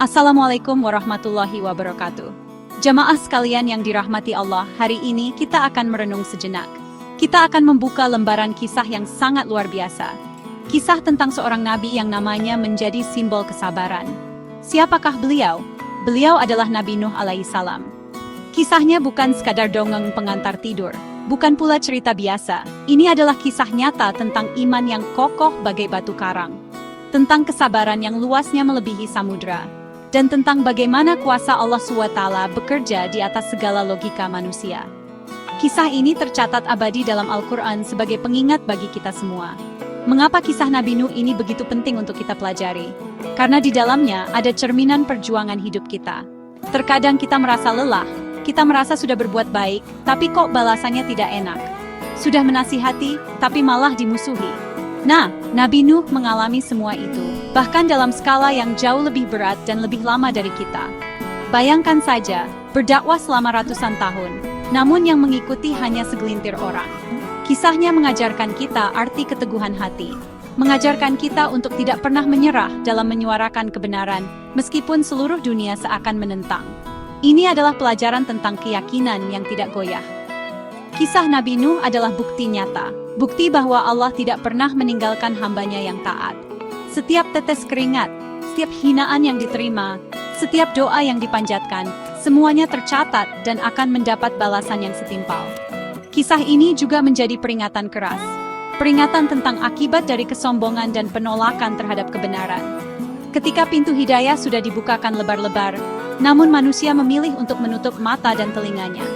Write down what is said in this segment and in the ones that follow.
Assalamualaikum warahmatullahi wabarakatuh. Jamaah sekalian yang dirahmati Allah, hari ini kita akan merenung sejenak. Kita akan membuka lembaran kisah yang sangat luar biasa. Kisah tentang seorang nabi yang namanya menjadi simbol kesabaran. Siapakah beliau? Beliau adalah Nabi Nuh alaihissalam. Kisahnya bukan sekadar dongeng pengantar tidur, bukan pula cerita biasa. Ini adalah kisah nyata tentang iman yang kokoh bagai batu karang, tentang kesabaran yang luasnya melebihi samudra, dan tentang bagaimana kuasa Allah SWT bekerja di atas segala logika manusia. Kisah ini tercatat abadi dalam Al-Quran sebagai pengingat bagi kita semua. Mengapa kisah Nabi Nuh ini begitu penting untuk kita pelajari? Karena di dalamnya ada cerminan perjuangan hidup kita. Terkadang kita merasa lelah, kita merasa sudah berbuat baik, tapi kok balasannya tidak enak. Sudah menasihati, tapi malah dimusuhi. Nah, Nabi Nuh mengalami semua itu, bahkan dalam skala yang jauh lebih berat dan lebih lama dari kita. Bayangkan saja, berdakwah selama ratusan tahun, namun yang mengikuti hanya segelintir orang. Kisahnya mengajarkan kita arti keteguhan hati, mengajarkan kita untuk tidak pernah menyerah dalam menyuarakan kebenaran, meskipun seluruh dunia seakan menentang. Ini adalah pelajaran tentang keyakinan yang tidak goyah. Kisah Nabi Nuh adalah bukti nyata, bukti bahwa Allah tidak pernah meninggalkan hambanya yang taat. Setiap tetes keringat, setiap hinaan yang diterima, setiap doa yang dipanjatkan, semuanya tercatat dan akan mendapat balasan yang setimpal. Kisah ini juga menjadi peringatan keras, peringatan tentang akibat dari kesombongan dan penolakan terhadap kebenaran. Ketika pintu hidayah sudah dibukakan lebar-lebar, namun manusia memilih untuk menutup mata dan telinganya.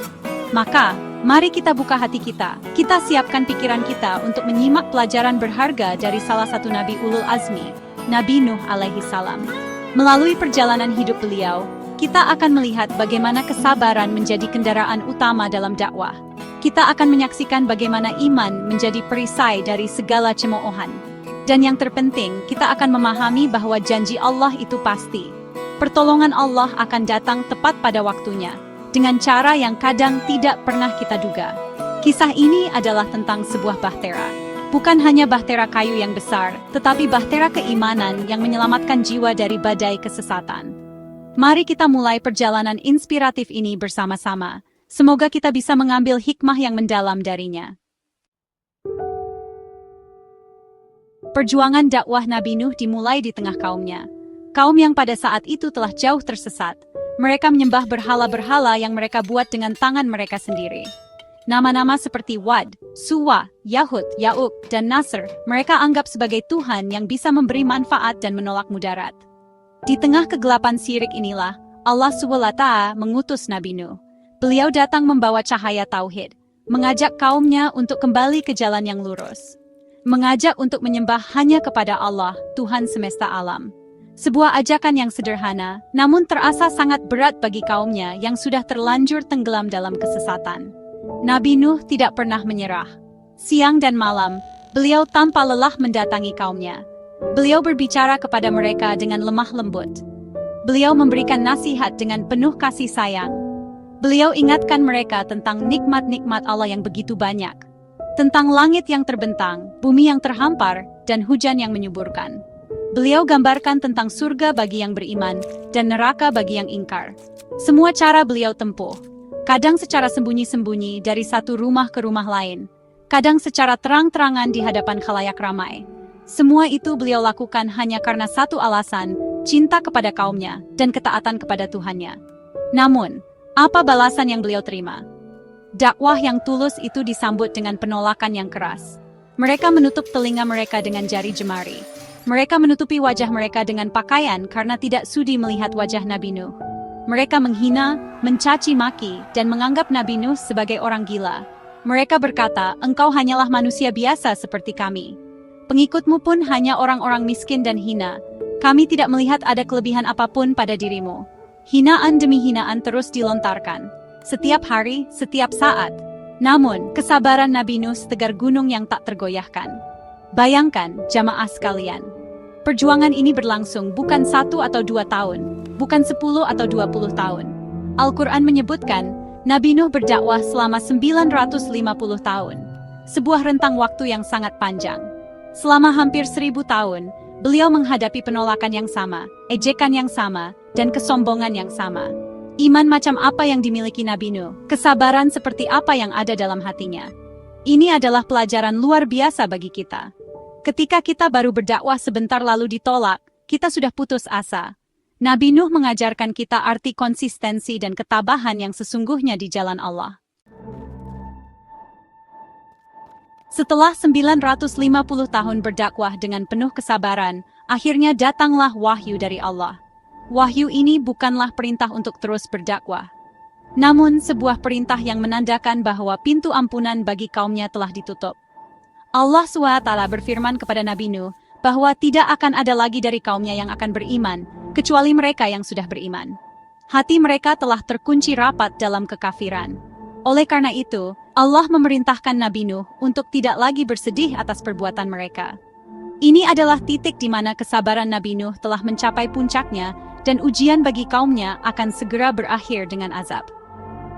Maka, mari kita buka hati kita siapkan pikiran kita untuk menyimak pelajaran berharga dari salah satu Nabi Ulul Azmi, Nabi Nuh alaihissalam. Melalui perjalanan hidup beliau, kita akan melihat bagaimana kesabaran menjadi kendaraan utama dalam dakwah. Kita akan menyaksikan bagaimana iman menjadi perisai dari segala cemoohan. Dan yang terpenting, kita akan memahami bahwa janji Allah itu pasti. Pertolongan Allah akan datang tepat pada waktunya, dengan cara yang kadang tidak pernah kita duga. Kisah ini adalah tentang sebuah bahtera. Bukan hanya bahtera kayu yang besar, tetapi bahtera keimanan yang menyelamatkan jiwa dari badai kesesatan. Mari kita mulai perjalanan inspiratif ini bersama-sama. Semoga kita bisa mengambil hikmah yang mendalam darinya. Perjuangan dakwah Nabi Nuh dimulai di tengah kaumnya. Kaum yang pada saat itu telah jauh tersesat. Mereka menyembah berhala-berhala yang mereka buat dengan tangan mereka sendiri. Nama-nama seperti Wad, Suwa, Yahud, Ya'uk, dan Nasr, mereka anggap sebagai Tuhan yang bisa memberi manfaat dan menolak mudarat. Di tengah kegelapan syirik inilah, Allah SWT mengutus Nabi Nuh. Beliau datang membawa cahaya tauhid, mengajak kaumnya untuk kembali ke jalan yang lurus. Mengajak untuk menyembah hanya kepada Allah, Tuhan semesta alam. Sebuah ajakan yang sederhana, namun terasa sangat berat bagi kaumnya yang sudah terlanjur tenggelam dalam kesesatan. Nabi Nuh tidak pernah menyerah. Siang dan malam, beliau tanpa lelah mendatangi kaumnya. Beliau berbicara kepada mereka dengan lemah lembut. Beliau memberikan nasihat dengan penuh kasih sayang. Beliau ingatkan mereka tentang nikmat-nikmat Allah yang begitu banyak. Tentang langit yang terbentang, bumi yang terhampar, dan hujan yang menyuburkan. Beliau gambarkan tentang surga bagi yang beriman, dan neraka bagi yang ingkar. Semua cara beliau tempuh. Kadang secara sembunyi-sembunyi dari satu rumah ke rumah lain. Kadang secara terang-terangan di hadapan khalayak ramai. Semua itu beliau lakukan hanya karena satu alasan, cinta kepada kaumnya, dan ketaatan kepada Tuhannya. Namun, apa balasan yang beliau terima? Dakwah yang tulus itu disambut dengan penolakan yang keras. Mereka menutup telinga mereka dengan jari jemari. Mereka menutupi wajah mereka dengan pakaian karena tidak sudi melihat wajah Nabi Nuh. Mereka menghina, mencaci maki, dan menganggap Nabi Nuh sebagai orang gila. Mereka berkata, "Engkau hanyalah manusia biasa seperti kami. Pengikutmu pun hanya orang-orang miskin dan hina. Kami tidak melihat ada kelebihan apapun pada dirimu." Hinaan demi hinaan terus dilontarkan. Setiap hari, setiap saat. Namun, kesabaran Nabi Nuh setegar gunung yang tak tergoyahkan. Bayangkan, jamaah sekalian. Perjuangan ini berlangsung bukan 1 atau 2 tahun, bukan 10 atau 20 tahun. Al-Quran menyebutkan, Nabi Nuh berdakwah selama 950 tahun. Sebuah rentang waktu yang sangat panjang. Selama hampir 1000 tahun, Beliau menghadapi penolakan yang sama, ejekan yang sama, dan kesombongan yang sama. Iman macam apa yang dimiliki Nabi Nuh? Kesabaran seperti apa yang ada dalam hatinya? Ini adalah pelajaran luar biasa bagi kita. Ketika kita baru berdakwah sebentar lalu ditolak, kita sudah putus asa. Nabi Nuh mengajarkan kita arti konsistensi dan ketabahan yang sesungguhnya di jalan Allah. Setelah 950 tahun berdakwah dengan penuh kesabaran, akhirnya datanglah wahyu dari Allah. Wahyu ini bukanlah perintah untuk terus berdakwah, namun sebuah perintah yang menandakan bahwa pintu ampunan bagi kaumnya telah ditutup. Allah SWT berfirman kepada Nabi Nuh bahwa tidak akan ada lagi dari kaumnya yang akan beriman, kecuali mereka yang sudah beriman. Hati mereka telah terkunci rapat dalam kekafiran. Oleh karena itu, Allah memerintahkan Nabi Nuh untuk tidak lagi bersedih atas perbuatan mereka. Ini adalah titik di mana kesabaran Nabi Nuh telah mencapai puncaknya dan ujian bagi kaumnya akan segera berakhir dengan azab.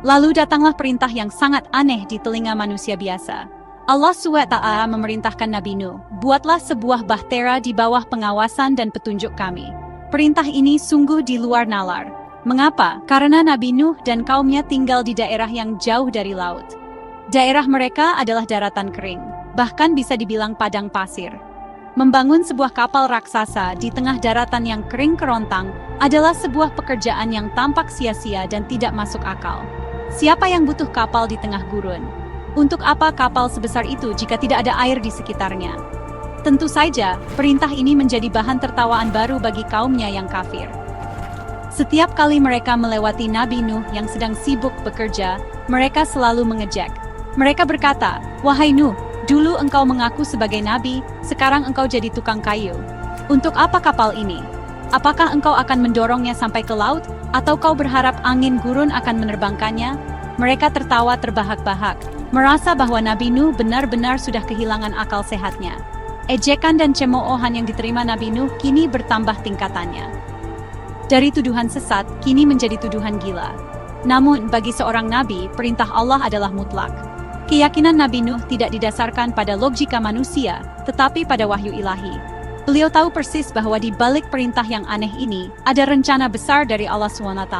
Lalu datanglah perintah yang sangat aneh di telinga manusia biasa. Allah SWT memerintahkan Nabi Nuh, buatlah sebuah bahtera di bawah pengawasan dan petunjuk kami. Perintah ini sungguh di luar nalar. Mengapa? Karena Nabi Nuh dan kaumnya tinggal di daerah yang jauh dari laut. Daerah mereka adalah daratan kering, bahkan bisa dibilang padang pasir. Membangun sebuah kapal raksasa di tengah daratan yang kering kerontang adalah sebuah pekerjaan yang tampak sia-sia dan tidak masuk akal. Siapa yang butuh kapal di tengah gurun? Untuk apa kapal sebesar itu jika tidak ada air di sekitarnya? Tentu saja, perintah ini menjadi bahan tertawaan baru bagi kaumnya yang kafir. Setiap kali mereka melewati Nabi Nuh yang sedang sibuk bekerja, mereka selalu mengejek. Mereka berkata, "Wahai Nuh, dulu engkau mengaku sebagai nabi, sekarang engkau jadi tukang kayu. Untuk apa kapal ini? Apakah engkau akan mendorongnya sampai ke laut, atau kau berharap angin gurun akan menerbangkannya?" Mereka tertawa terbahak-bahak, merasa bahwa Nabi Nuh benar-benar sudah kehilangan akal sehatnya. Ejekan dan cemoohan yang diterima Nabi Nuh kini bertambah tingkatannya. Dari tuduhan sesat, kini menjadi tuduhan gila. Namun, bagi seorang nabi, perintah Allah adalah mutlak. Keyakinan Nabi Nuh tidak didasarkan pada logika manusia, tetapi pada wahyu ilahi. Beliau tahu persis bahwa di balik perintah yang aneh ini, ada rencana besar dari Allah SWT.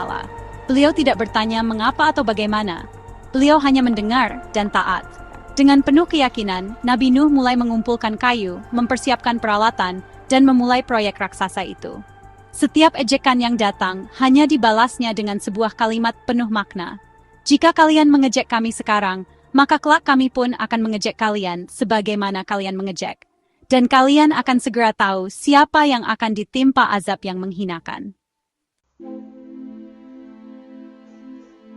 Beliau tidak bertanya mengapa atau bagaimana. Beliau hanya mendengar dan taat. Dengan penuh keyakinan, Nabi Nuh mulai mengumpulkan kayu, mempersiapkan peralatan, dan memulai proyek raksasa itu. Setiap ejekan yang datang hanya dibalasnya dengan sebuah kalimat penuh makna. Jika kalian mengejek kami sekarang, maka kelak kami pun akan mengejek kalian sebagaimana kalian mengejek. Dan kalian akan segera tahu siapa yang akan ditimpa azab yang menghinakan.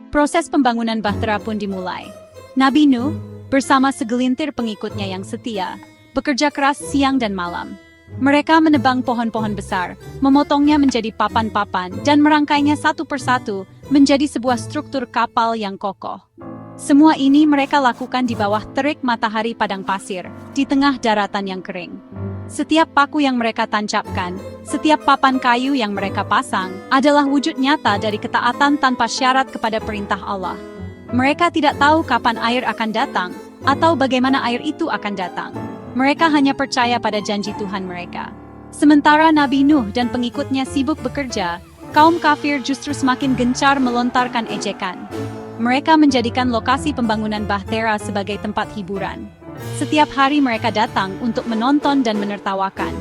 Proses pembangunan bahtera pun dimulai. Nabi Nuh, bersama segelintir pengikutnya yang setia, bekerja keras siang dan malam. Mereka menebang pohon-pohon besar, memotongnya menjadi papan-papan, dan merangkainya satu persatu menjadi sebuah struktur kapal yang kokoh. Semua ini mereka lakukan di bawah terik matahari padang pasir, di tengah daratan yang kering. Setiap paku yang mereka tancapkan, setiap papan kayu yang mereka pasang, adalah wujud nyata dari ketaatan tanpa syarat kepada perintah Allah. Mereka tidak tahu kapan air akan datang, atau bagaimana air itu akan datang. Mereka hanya percaya pada janji Tuhan mereka. Sementara Nabi Nuh dan pengikutnya sibuk bekerja, kaum kafir justru semakin gencar melontarkan ejekan. Mereka menjadikan lokasi pembangunan bahtera sebagai tempat hiburan. Setiap hari mereka datang untuk menonton dan menertawakan.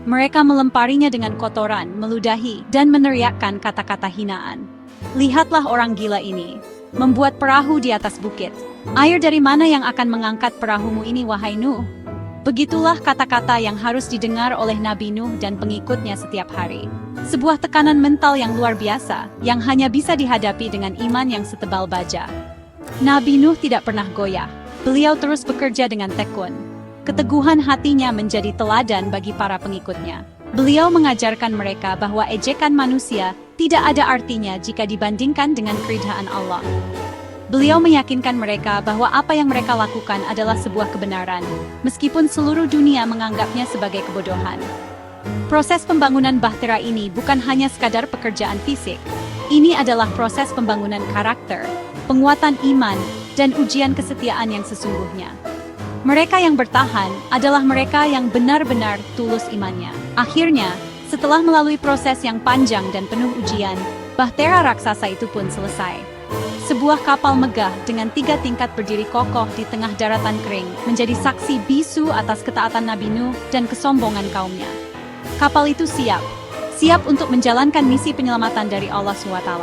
Mereka melemparinya dengan kotoran, meludahi, dan meneriakkan kata-kata hinaan. Lihatlah orang gila ini, membuat perahu di atas bukit. Air dari mana yang akan mengangkat perahumu ini, wahai Nuh? Begitulah kata-kata yang harus didengar oleh Nabi Nuh dan pengikutnya setiap hari. Sebuah tekanan mental yang luar biasa, yang hanya bisa dihadapi dengan iman yang setebal baja. Nabi Nuh tidak pernah goyah. Beliau terus bekerja dengan tekun. Keteguhan hatinya menjadi teladan bagi para pengikutnya. Beliau mengajarkan mereka bahwa ejekan manusia tidak ada artinya jika dibandingkan dengan keridhaan Allah. Beliau meyakinkan mereka bahwa apa yang mereka lakukan adalah sebuah kebenaran, meskipun seluruh dunia menganggapnya sebagai kebodohan. Proses pembangunan bahtera ini bukan hanya sekadar pekerjaan fisik. Ini adalah proses pembangunan karakter, penguatan iman, dan ujian kesetiaan yang sesungguhnya. Mereka yang bertahan adalah mereka yang benar-benar tulus imannya. Akhirnya, setelah melalui proses yang panjang dan penuh ujian, bahtera raksasa itu pun selesai. Sebuah kapal megah dengan 3 tingkat berdiri kokoh di tengah daratan kering menjadi saksi bisu atas ketaatan Nabi Nuh dan kesombongan kaumnya. Kapal itu siap untuk menjalankan misi penyelamatan dari Allah SWT.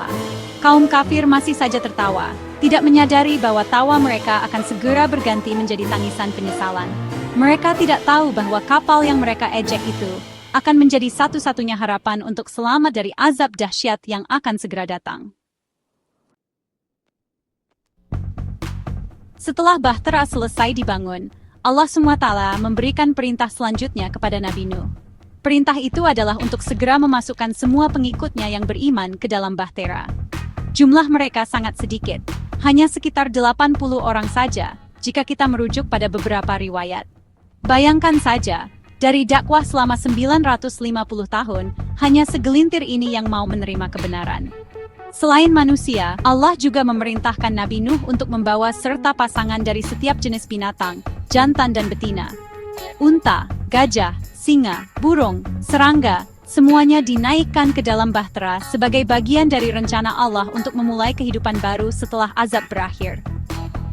Kaum kafir masih saja tertawa, tidak menyadari bahwa tawa mereka akan segera berganti menjadi tangisan penyesalan. Mereka tidak tahu bahwa kapal yang mereka ejek itu akan menjadi satu-satunya harapan untuk selamat dari azab dahsyat yang akan segera datang. Setelah bahtera selesai dibangun, Allah SWT memberikan perintah selanjutnya kepada Nabi Nuh. Perintah itu adalah untuk segera memasukkan semua pengikutnya yang beriman ke dalam bahtera. Jumlah mereka sangat sedikit, hanya sekitar 80 orang saja jika kita merujuk pada beberapa riwayat. Bayangkan saja, dari dakwah selama 950 tahun, hanya segelintir ini yang mau menerima kebenaran. Selain manusia, Allah juga memerintahkan Nabi Nuh untuk membawa serta pasangan dari setiap jenis binatang, jantan dan betina. Unta, gajah, singa, burung, serangga, semuanya dinaikkan ke dalam bahtera sebagai bagian dari rencana Allah untuk memulai kehidupan baru setelah azab berakhir.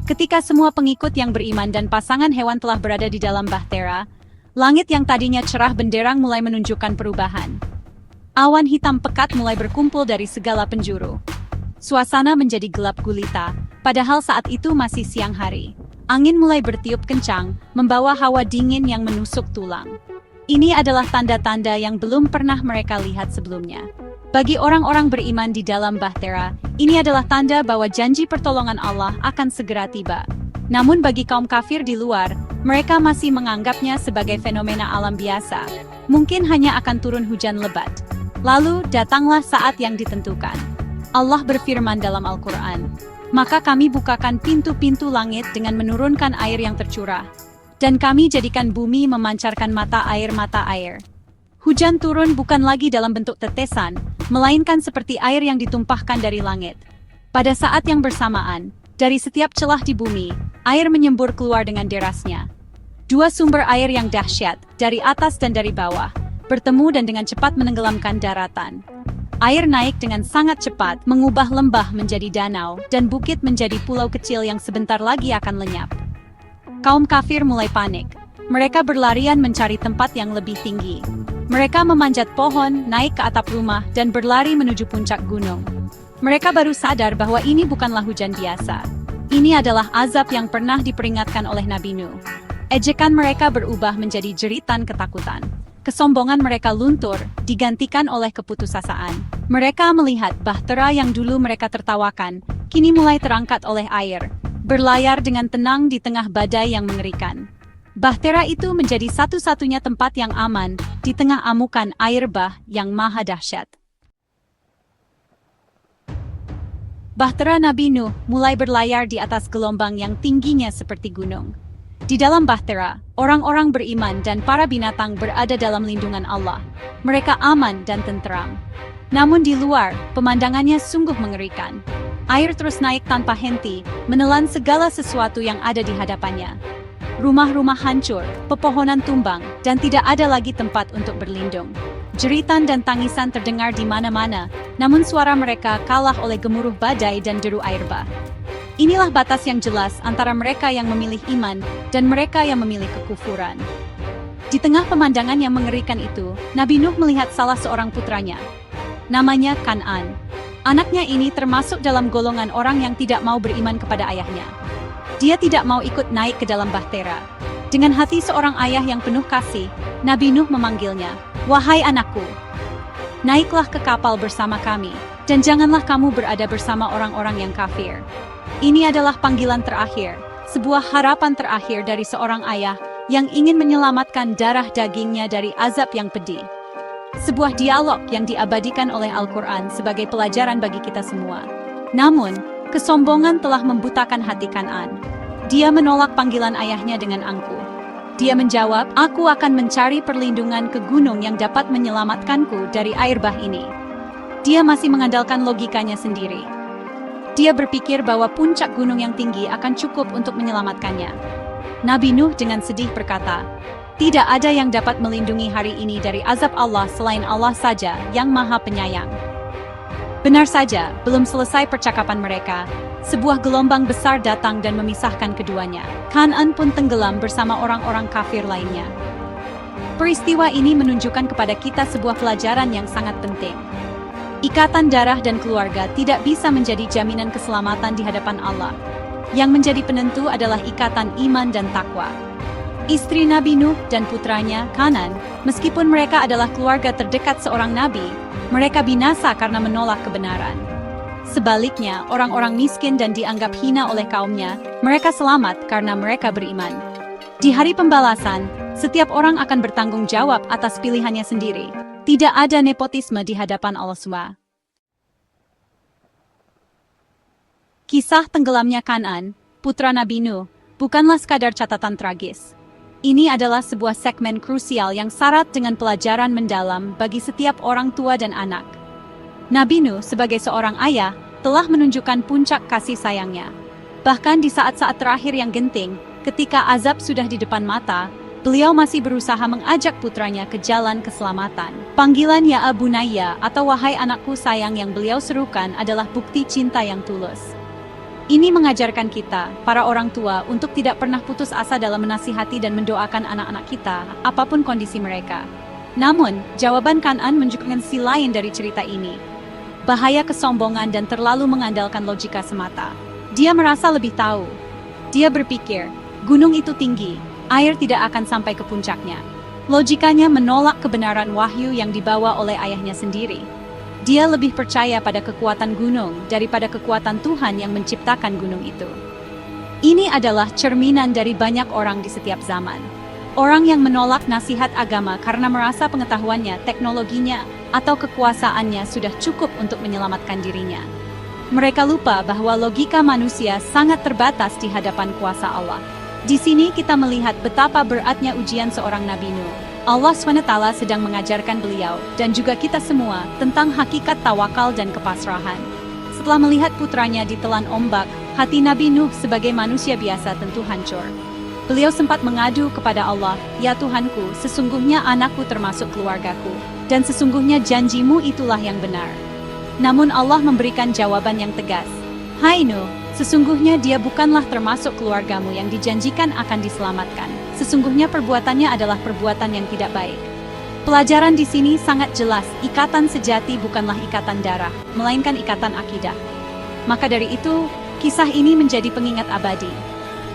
Ketika semua pengikut yang beriman dan pasangan hewan telah berada di dalam bahtera, langit yang tadinya cerah benderang mulai menunjukkan perubahan. Awan hitam pekat mulai berkumpul dari segala penjuru. Suasana menjadi gelap gulita, padahal saat itu masih siang hari. Angin mulai bertiup kencang, membawa hawa dingin yang menusuk tulang. Ini adalah tanda-tanda yang belum pernah mereka lihat sebelumnya. Bagi orang-orang beriman di dalam bahtera, ini adalah tanda bahwa janji pertolongan Allah akan segera tiba. Namun bagi kaum kafir di luar, mereka masih menganggapnya sebagai fenomena alam biasa. Mungkin hanya akan turun hujan lebat. Lalu datanglah saat yang ditentukan. Allah berfirman dalam Al-Quran, "Maka kami bukakan pintu-pintu langit dengan menurunkan air yang tercurah. Dan kami jadikan bumi memancarkan mata air. Hujan turun bukan lagi dalam bentuk tetesan, melainkan seperti air yang ditumpahkan dari langit. Pada saat yang bersamaan, dari setiap celah di bumi, air menyembur keluar dengan derasnya. 2 sumber air yang dahsyat, dari atas dan dari bawah, bertemu dan dengan cepat menenggelamkan daratan. Air naik dengan sangat cepat, mengubah lembah menjadi danau, dan bukit menjadi pulau kecil yang sebentar lagi akan lenyap. Kaum kafir mulai panik. Mereka berlarian mencari tempat yang lebih tinggi. Mereka memanjat pohon, naik ke atap rumah, dan berlari menuju puncak gunung. Mereka baru sadar bahwa ini bukanlah hujan biasa. Ini adalah azab yang pernah diperingatkan oleh Nabi Nuh. Ejekan mereka berubah menjadi jeritan ketakutan. Kesombongan mereka luntur, digantikan oleh keputusasaan. Mereka melihat bahtera yang dulu mereka tertawakan, kini mulai terangkat oleh air, berlayar dengan tenang di tengah badai yang mengerikan. Bahtera itu menjadi satu-satunya tempat yang aman di tengah amukan air bah yang maha dahsyat. Bahtera Nabi Nuh mulai berlayar di atas gelombang yang tingginya seperti gunung. Di dalam bahtera, orang-orang beriman dan para binatang berada dalam lindungan Allah. Mereka aman dan tenteram. Namun di luar, pemandangannya sungguh mengerikan. Air terus naik tanpa henti, menelan segala sesuatu yang ada di hadapannya. Rumah-rumah hancur, pepohonan tumbang, dan tidak ada lagi tempat untuk berlindung. Jeritan dan tangisan terdengar di mana-mana, namun suara mereka kalah oleh gemuruh badai dan deru air bah. Inilah batas yang jelas antara mereka yang memilih iman dan mereka yang memilih kekufuran. Di tengah pemandangan yang mengerikan itu, Nabi Nuh melihat salah seorang putranya. Namanya Kan'an. Anaknya ini termasuk dalam golongan orang yang tidak mau beriman kepada ayahnya. Dia tidak mau ikut naik ke dalam bahtera. Dengan hati seorang ayah yang penuh kasih, Nabi Nuh memanggilnya, "Wahai anakku, naiklah ke kapal bersama kami, dan janganlah kamu berada bersama orang-orang yang kafir." Ini adalah panggilan terakhir, sebuah harapan terakhir dari seorang ayah yang ingin menyelamatkan darah dagingnya dari azab yang pedih. Sebuah dialog yang diabadikan oleh Al-Quran sebagai pelajaran bagi kita semua. Namun, kesombongan telah membutakan hati Kan'an. Dia menolak panggilan ayahnya dengan angkuh. Dia menjawab, "Aku akan mencari perlindungan ke gunung yang dapat menyelamatkanku dari air bah ini." Dia masih mengandalkan logikanya sendiri. Dia berpikir bahwa puncak gunung yang tinggi akan cukup untuk menyelamatkannya. Nabi Nuh dengan sedih berkata, "Tidak ada yang dapat melindungi hari ini dari azab Allah selain Allah saja yang Maha Penyayang." Benar saja, belum selesai percakapan mereka, sebuah gelombang besar datang dan memisahkan keduanya. Kan'an pun tenggelam bersama orang-orang kafir lainnya. Peristiwa ini menunjukkan kepada kita sebuah pelajaran yang sangat penting. Ikatan darah dan keluarga tidak bisa menjadi jaminan keselamatan di hadapan Allah. Yang menjadi penentu adalah ikatan iman dan takwa. Istri Nabi Nuh dan putranya, Kanan, meskipun mereka adalah keluarga terdekat seorang nabi, mereka binasa karena menolak kebenaran. Sebaliknya, orang-orang miskin dan dianggap hina oleh kaumnya, mereka selamat karena mereka beriman. Di hari pembalasan, setiap orang akan bertanggung jawab atas pilihannya sendiri. Tidak ada nepotisme di hadapan Allah SWT. Kisah tenggelamnya Kan'an, putra Nabi Nuh, bukanlah sekadar catatan tragis. Ini adalah sebuah segmen krusial yang syarat dengan pelajaran mendalam bagi setiap orang tua dan anak. Nabi Nuh sebagai seorang ayah telah menunjukkan puncak kasih sayangnya. Bahkan di saat-saat terakhir yang genting, ketika azab sudah di depan mata, beliau masih berusaha mengajak putranya ke jalan keselamatan. Panggilan Ya Bunayya atau wahai anakku sayang yang beliau serukan adalah bukti cinta yang tulus. Ini mengajarkan kita, para orang tua, untuk tidak pernah putus asa dalam menasihati dan mendoakan anak-anak kita, apapun kondisi mereka. Namun, jawaban Kan'an menunjukkan sisi lain dari cerita ini. Bahaya kesombongan dan terlalu mengandalkan logika semata. Dia merasa lebih tahu. Dia berpikir, gunung itu tinggi, air tidak akan sampai ke puncaknya. Logikanya menolak kebenaran wahyu yang dibawa oleh ayahnya sendiri. Dia lebih percaya pada kekuatan gunung daripada kekuatan Tuhan yang menciptakan gunung itu. Ini adalah cerminan dari banyak orang di setiap zaman. Orang yang menolak nasihat agama karena merasa pengetahuannya, teknologinya, atau kekuasaannya sudah cukup untuk menyelamatkan dirinya. Mereka lupa bahwa logika manusia sangat terbatas di hadapan kuasa Allah. Di sini kita melihat betapa beratnya ujian seorang Nabi Nuh. Allah SWT sedang mengajarkan beliau, dan juga kita semua, tentang hakikat tawakal dan kepasrahan. Setelah melihat putranya ditelan ombak, hati Nabi Nuh sebagai manusia biasa tentu hancur. Beliau sempat mengadu kepada Allah, "Ya Tuhanku, sesungguhnya anakku termasuk keluargaku, dan sesungguhnya janjimu itulah yang benar." Namun Allah memberikan jawaban yang tegas, "Hai Nuh, sesungguhnya dia bukanlah termasuk keluargamu yang dijanjikan akan diselamatkan. Sesungguhnya perbuatannya adalah perbuatan yang tidak baik." Pelajaran di sini sangat jelas, ikatan sejati bukanlah ikatan darah, melainkan ikatan akidah. Maka dari itu, kisah ini menjadi pengingat abadi,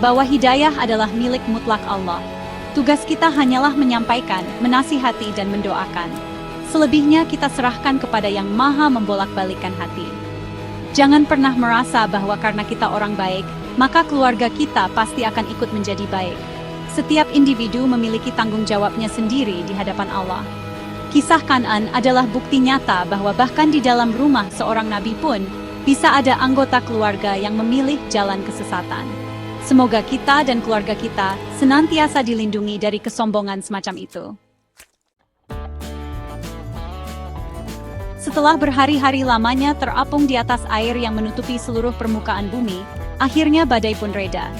bahwa hidayah adalah milik mutlak Allah. Tugas kita hanyalah menyampaikan, menasihati, dan mendoakan. Selebihnya kita serahkan kepada Yang Maha membolak-balikkan hati. Jangan pernah merasa bahwa karena kita orang baik, maka keluarga kita pasti akan ikut menjadi baik. Setiap individu memiliki tanggung jawabnya sendiri di hadapan Allah. Kisah Kan'an adalah bukti nyata bahwa bahkan di dalam rumah seorang nabi pun, bisa ada anggota keluarga yang memilih jalan kesesatan. Semoga kita dan keluarga kita senantiasa dilindungi dari kesombongan semacam itu. Setelah berhari-hari lamanya terapung di atas air yang menutupi seluruh permukaan bumi, akhirnya badai pun reda.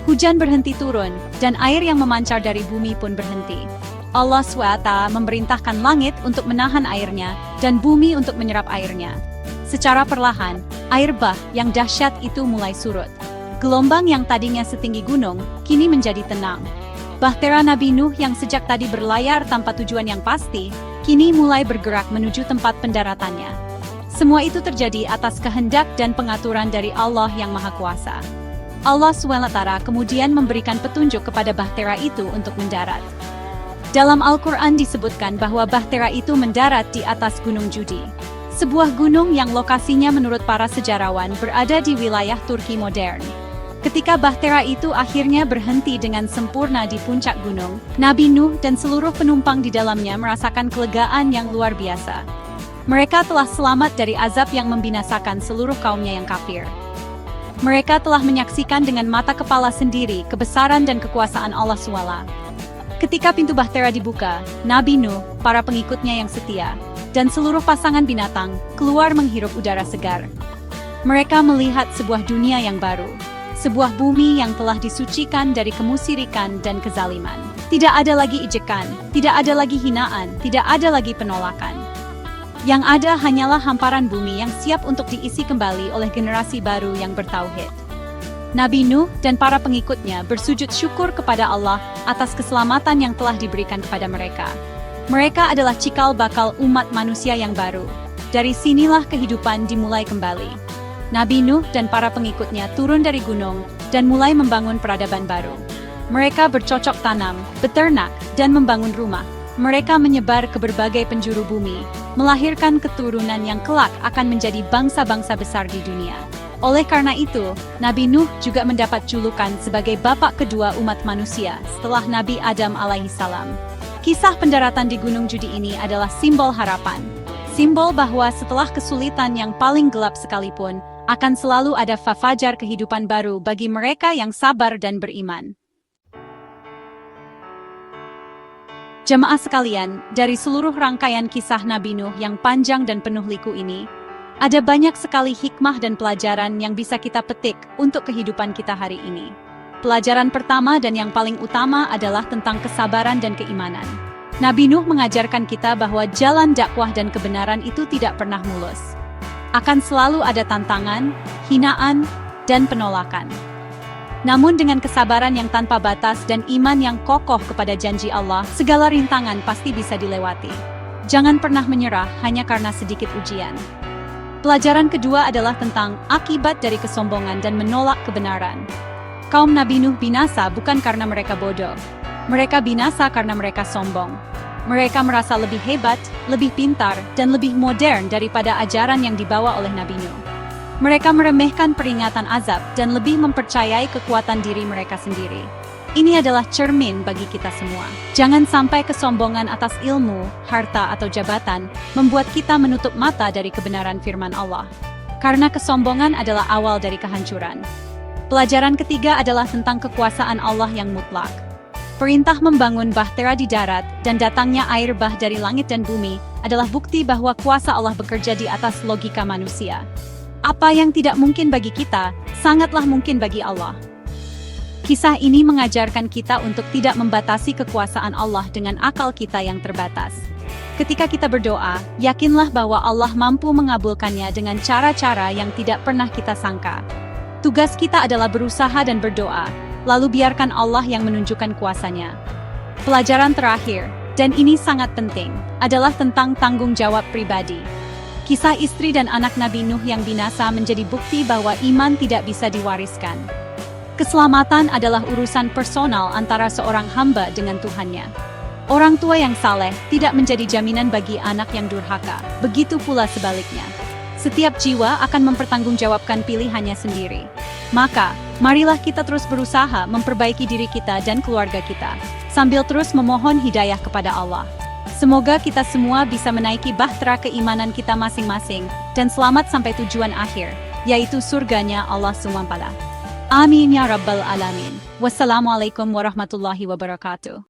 Hujan berhenti turun, dan air yang memancar dari bumi pun berhenti. Allah SWT memerintahkan langit untuk menahan airnya, dan bumi untuk menyerap airnya. Secara perlahan, air bah yang dahsyat itu mulai surut. Gelombang yang tadinya setinggi gunung, kini menjadi tenang. Bahtera Nabi Nuh yang sejak tadi berlayar tanpa tujuan yang pasti, kini mulai bergerak menuju tempat pendaratannya. Semua itu terjadi atas kehendak dan pengaturan dari Allah yang Maha Kuasa. Allah SWT kemudian memberikan petunjuk kepada bahtera itu untuk mendarat. Dalam Al-Quran disebutkan bahwa bahtera itu mendarat di atas Gunung Judi. Sebuah gunung yang lokasinya menurut para sejarawan berada di wilayah Turki modern. Ketika bahtera itu akhirnya berhenti dengan sempurna di puncak gunung, Nabi Nuh dan seluruh penumpang di dalamnya merasakan kelegaan yang luar biasa. Mereka telah selamat dari azab yang membinasakan seluruh kaumnya yang kafir. Mereka telah menyaksikan dengan mata kepala sendiri kebesaran dan kekuasaan Allah SWT. Ketika pintu bahtera dibuka, Nabi Nuh, para pengikutnya yang setia, dan seluruh pasangan binatang keluar menghirup udara segar. Mereka melihat sebuah dunia yang baru. sebuah bumi yang telah disucikan dari kemusyrikan dan kezaliman. Tidak ada lagi ejekan, tidak ada lagi hinaan, tidak ada lagi penolakan. Yang ada hanyalah hamparan bumi yang siap untuk diisi kembali oleh generasi baru yang bertauhid. Nabi Nuh dan para pengikutnya bersujud syukur kepada Allah atas keselamatan yang telah diberikan kepada mereka. Mereka adalah cikal bakal umat manusia yang baru. Dari sinilah kehidupan dimulai kembali. Nabi Nuh dan para pengikutnya turun dari gunung dan mulai membangun peradaban baru. Mereka bercocok tanam, beternak, dan membangun rumah. Mereka menyebar ke berbagai penjuru bumi, melahirkan keturunan yang kelak akan menjadi bangsa-bangsa besar di dunia. Oleh karena itu, Nabi Nuh juga mendapat julukan sebagai bapak kedua umat manusia setelah Nabi Adam alaihissalam. Kisah pendaratan di Gunung Judi ini adalah simbol harapan. Simbol bahwa setelah kesulitan yang paling gelap sekalipun, akan selalu ada fajar kehidupan baru bagi mereka yang sabar dan beriman. Jemaah sekalian, dari seluruh rangkaian kisah Nabi Nuh yang panjang dan penuh liku ini, ada banyak sekali hikmah dan pelajaran yang bisa kita petik untuk kehidupan kita hari ini. Pelajaran pertama dan yang paling utama adalah tentang kesabaran dan keimanan. Nabi Nuh mengajarkan kita bahwa jalan dakwah dan kebenaran itu tidak pernah mulus. Akan selalu ada tantangan, hinaan, dan penolakan. Namun dengan kesabaran yang tanpa batas dan iman yang kokoh kepada janji Allah, segala rintangan pasti bisa dilewati. Jangan pernah menyerah hanya karena sedikit ujian. Pelajaran kedua adalah tentang akibat dari kesombongan dan menolak kebenaran. Kaum Nabi Nuh binasa bukan karena mereka bodoh. Mereka binasa karena mereka sombong. Mereka merasa lebih hebat, lebih pintar, dan lebih modern daripada ajaran yang dibawa oleh Nabi Nuh. Mereka meremehkan peringatan azab dan lebih mempercayai kekuatan diri mereka sendiri. Ini adalah cermin bagi kita semua. Jangan sampai kesombongan atas ilmu, harta, atau jabatan membuat kita menutup mata dari kebenaran firman Allah. Karena kesombongan adalah awal dari kehancuran. Pelajaran ketiga adalah tentang kekuasaan Allah yang mutlak. Perintah membangun bahtera di darat dan datangnya air bah dari langit dan bumi adalah bukti bahwa kuasa Allah bekerja di atas logika manusia. Apa yang tidak mungkin bagi kita, sangatlah mungkin bagi Allah. Kisah ini mengajarkan kita untuk tidak membatasi kekuasaan Allah dengan akal kita yang terbatas. Ketika kita berdoa, yakinlah bahwa Allah mampu mengabulkannya dengan cara-cara yang tidak pernah kita sangka. Tugas kita adalah berusaha dan berdoa, lalu biarkan Allah yang menunjukkan kuasanya. Pelajaran terakhir, dan ini sangat penting, adalah tentang tanggung jawab pribadi. Kisah istri dan anak Nabi Nuh yang binasa menjadi bukti bahwa iman tidak bisa diwariskan. Keselamatan adalah urusan personal antara seorang hamba dengan Tuhannya. Orang tua yang saleh tidak menjadi jaminan bagi anak yang durhaka, begitu pula sebaliknya. Setiap jiwa akan mempertanggungjawabkan pilihannya sendiri. Maka, marilah kita terus berusaha memperbaiki diri kita dan keluarga kita, sambil terus memohon hidayah kepada Allah. Semoga kita semua bisa menaiki bahtera keimanan kita masing-masing, dan selamat sampai tujuan akhir, yaitu surganya Allah SWT. Amin ya Rabbal Alamin. Wassalamualaikum warahmatullahi wabarakatuh.